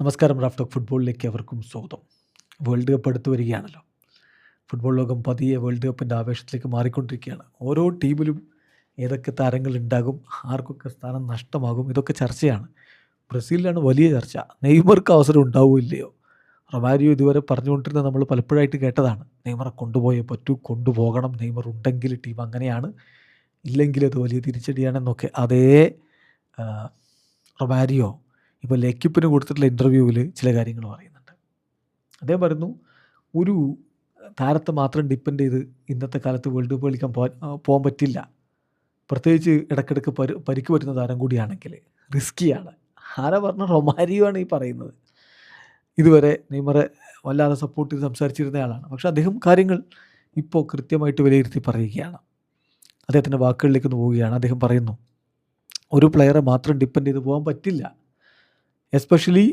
നമസ്കാരം. Raf talk ഫുട്ബോളിലേക്ക് അവർക്കും സ്വാഗതം. വേൾഡ് കപ്പ് അടുത്ത് വരികയാണല്ലോ. ഫുട്ബോൾ ലോകം പതിയെ വേൾഡ് കപ്പിൻ്റെ ആവേശത്തിലേക്ക് മാറിക്കൊണ്ടിരിക്കുകയാണ്. ഓരോ ടീമിലും ഏതൊക്കെ താരങ്ങൾ ഉണ്ടാകും, ആർക്കൊക്കെ സ്ഥാനം നഷ്ടമാകും, ഇതൊക്കെ ചർച്ചയാണ്. ബ്രസീലിലാണ് വലിയ ചർച്ച. നെയ്മർക്ക് അവസരം ഉണ്ടാവില്ലയോ? റൊമാരിയോ ഇതുവരെ പറഞ്ഞുകൊണ്ടിരുന്നത് നമ്മൾ പലപ്പോഴായിട്ട് കേട്ടതാണ്. നെയ്മറെ കൊണ്ടുപോയേ പറ്റൂ, കൊണ്ടുപോകണം, നെയ്മർ ഉണ്ടെങ്കിൽ ടീം അങ്ങനെയാണ്, ഇല്ലെങ്കിൽ അത് വലിയ തിരിച്ചടിയാണെന്നൊക്കെ അതേ റൊമാരിയോ ഇപ്പോൾ ലെക്കിപ്പിന് കൊടുത്തിട്ടുള്ള ഇൻ്റർവ്യൂവിൽ ചില കാര്യങ്ങൾ പറയുന്നുണ്ട്. അദ്ദേഹം പറയുന്നു, ഒരു താരത്തെ മാത്രം ഡിപ്പെൻഡ് ചെയ്ത് ഇന്നത്തെ കാലത്ത് വേൾഡ് കപ്പ് കളിക്കാൻ പോകാൻ പറ്റില്ല. പ്രത്യേകിച്ച് ഇടയ്ക്കിടയ്ക്ക് പരിക്ക് പറ്റുന്ന താരം കൂടിയാണെങ്കിൽ റിസ്ക്കിയാണ്. ആരാ പറഞ്ഞ? റൊമാരിയോ ആണ് ഈ പറയുന്നത്. ഇതുവരെ നെയ്മറെ വല്ലാതെ സപ്പോർട്ട് ചെയ്ത് സംസാരിച്ചിരുന്ന ആളാണ്. പക്ഷേ അദ്ദേഹം കാര്യങ്ങൾ ഇപ്പോൾ കൃത്യമായിട്ട് വിലയിരുത്തി പറയുകയാണ്. അദ്ദേഹത്തിൻ്റെ വാക്കുകളിലേക്ക് പോവുകയാണ്. അദ്ദേഹം പറയുന്നു, ഒരു പ്ലെയറെ മാത്രം ഡിപ്പെൻഡ് ചെയ്ത് പോകാൻ പറ്റില്ല. എസ്പെഷ്യലി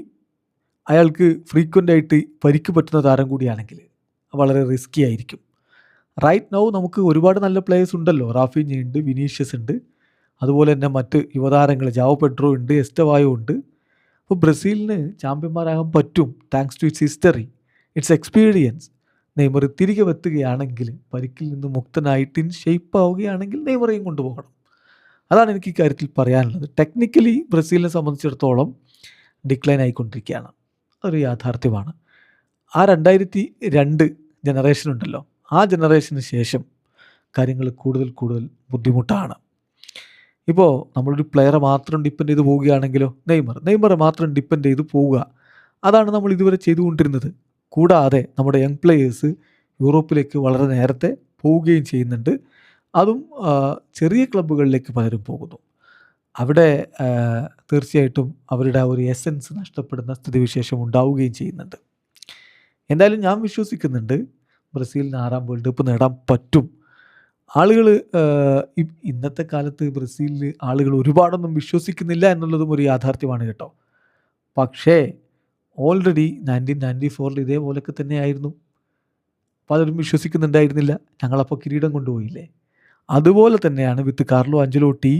അയാൾക്ക് ഫ്രീക്വൻ്റ് ആയിട്ട് പരിക്ക് പറ്റുന്ന താരം കൂടിയാണെങ്കിൽ വളരെ റിസ്ക്കി ആയിരിക്കും. റൈറ്റ് നൗ നമുക്ക് ഒരുപാട് നല്ല പ്ലേയേഴ്സ് ഉണ്ടല്ലോ. റാഫീഞ്ഞ ഉണ്ട്, വിനീഷ്യസ് ഉണ്ട്, അതുപോലെ തന്നെ മറ്റ് യുവതാരങ്ങൾ ജാവോ പെഡ്രോ ഉണ്ട്, എസ്റ്റവായോ ഉണ്ട്. അപ്പോൾ ബ്രസീലിന് ചാമ്പ്യന്മാരാകാൻ പറ്റും, thanks to its history, its experience. Neymar തിരികെ എത്തുകയാണെങ്കിൽ, പരിക്കിൽ നിന്ന് മുക്തനായിട്ട് ഷേപ്പ് ആവുകയാണെങ്കിൽ നെയ്മറേയും കൊണ്ടുപോകണം. അതാണ് എനിക്ക് ഇക്കാര്യത്തിൽ പറയാനുള്ളത്. ടെക്നിക്കലി ബ്രസീലിനെ സംബന്ധിച്ചിടത്തോളം ഡിക്ലൈൻ ആയിക്കൊണ്ടിരിക്കുകയാണ്, ഒരു യാഥാർത്ഥ്യമാണ്. ആ 2002 ജനറേഷൻ ഉണ്ടല്ലോ, ആ ജനറേഷന് ശേഷം കാര്യങ്ങൾ കൂടുതൽ ബുദ്ധിമുട്ടാണ്. ഇപ്പോൾ നമ്മളൊരു പ്ലെയറെ മാത്രം ഡിപ്പെൻഡ് ചെയ്ത് പോവുകയാണെങ്കിലോ, നെയ്മറെ മാത്രം ഡിപ്പെൻഡ് ചെയ്ത് പോവുക, അതാണ് നമ്മൾ ഇതുവരെ ചെയ്തുകൊണ്ടിരുന്നത്. കൂടാതെ നമ്മുടെ യങ് പ്ലെയേഴ്സ് യൂറോപ്പിലേക്ക് വളരെ നേരത്തെ പോവുകയും ചെയ്യുന്നുണ്ട്. അതും ചെറിയ ക്ലബ്ബുകളിലേക്ക് പലരും പോകുന്നു. അവിടെ തീർച്ചയായിട്ടും അവരുടെ ആ ഒരു എസൻസ് നഷ്ടപ്പെടുന്ന സ്ഥിതിവിശേഷം ഉണ്ടാവുകയും ചെയ്യുന്നുണ്ട്. എന്തായാലും ഞാൻ വിശ്വസിക്കുന്നുണ്ട് ബ്രസീലിന് 6ാം വേൾഡ് കപ്പ് നേടാൻ പറ്റും. ആളുകൾ ഇന്നത്തെ കാലത്ത് ബ്രസീലിൽ ആളുകൾ ഒരുപാടൊന്നും വിശ്വസിക്കുന്നില്ല എന്നുള്ളതും ഒരു യാഥാർത്ഥ്യമാണ് കേട്ടോ. പക്ഷേ ഓൾറെഡി 1994 ഇതേപോലൊക്കെ തന്നെയായിരുന്നു. പലരും വിശ്വസിക്കുന്നുണ്ടായിരുന്നില്ല. ഞങ്ങളപ്പോൾ കിരീടം കൊണ്ടുപോയില്ലേ. അതുപോലെ തന്നെയാണ് വിത്ത് കാർലോ ആഞ്ചലോട്ടി.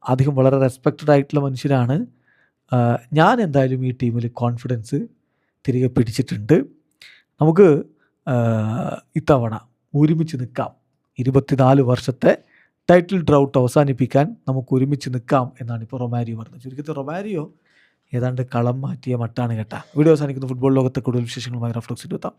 അദ്ദേഹം വളരെ റെസ്പെക്റ്റഡ് ആയിട്ടുള്ള മനുഷ്യരാണ്. ഞാൻ എന്തായാലും ഈ ടീമിൽ കോൺഫിഡൻസ് തിരികെ പിടിച്ചിട്ടുണ്ട്. നമുക്ക് ഇത്തവണ ഒരുമിച്ച് നിൽക്കാം. 24 വർഷത്തെ ടൈറ്റിൽ ഡ്രൗട്ട് അവസാനിപ്പിക്കാൻ നമുക്ക് ഒരുമിച്ച് നിൽക്കാം എന്നാണ് ഇപ്പോൾ റൊമാരിയോ പറഞ്ഞത്. ചുരുക്കത്തിൽ റൊമാരിയോ ഏതാണ്ട് കളം മാറ്റിയ മട്ടാണ് കേട്ടോ. വീഡിയോ അവസാനിക്കുന്ന ഫുട്ബോൾ ലോകത്തെ കൂടുതൽ വിശേഷങ്ങളുമായി റാഫ് ടോക്സിൽ എത്താം.